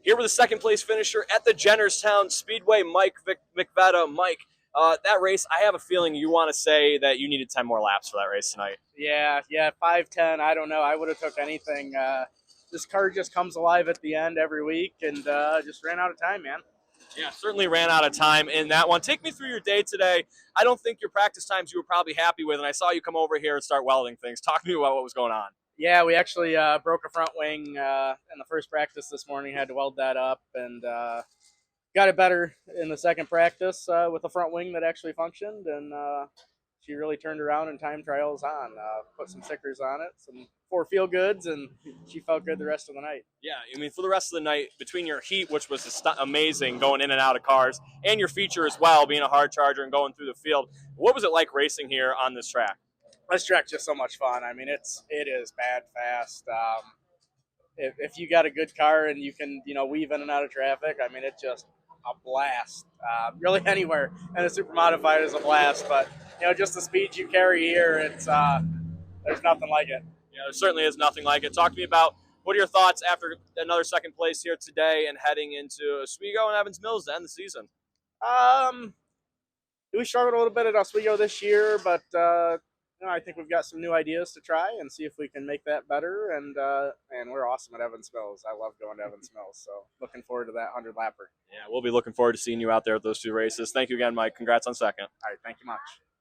Here with the second place finisher at the Jennerstown Speedway, Mike McVetta. Mike, that race, I have a feeling you want to say that you needed 10 more laps for that race tonight. Yeah, 5:10. I don't know. I would have took anything. This car just comes alive at the end every week, and just ran out of time, man. Yeah, certainly ran out of time in that one. Take me through your day today. I don't think your practice times you were probably happy with, and I saw you come over here and start welding things. Talk to me about what was going on. Yeah, we actually broke a front wing in the first practice this morning. Had to weld that up, and got it better in the second practice with a front wing that actually functioned, and she really turned around and time trials on. Put some stickers on it, some 4 feel goods, and she felt good the rest of the night. Yeah, I mean, for the rest of the night, between your heat, which was amazing going in and out of cars, and your feature as well, being a hard charger and going through the field, what was it like racing here on this track? This track's just so much fun. I mean, it is bad fast. If you got a good car and you can, weave in and out of traffic, I mean, it's just a blast. Really anywhere, and a super modified is a blast. But just the speed you carry here, it's there's nothing like it. Yeah, there certainly is nothing like it. Talk to me about what are your thoughts after another second place here today and heading into Oswego and Evans Mills to end the season? We struggled a little bit at Oswego this year, but I think we've got some new ideas to try and see if we can make that better. And we're awesome at Evans Mills. I love going to Evans Mills, so looking forward to that 100-lapper. Yeah, we'll be looking forward to seeing you out there at those 2 races. Thank you again, Mike. Congrats on second. All right, thank you much.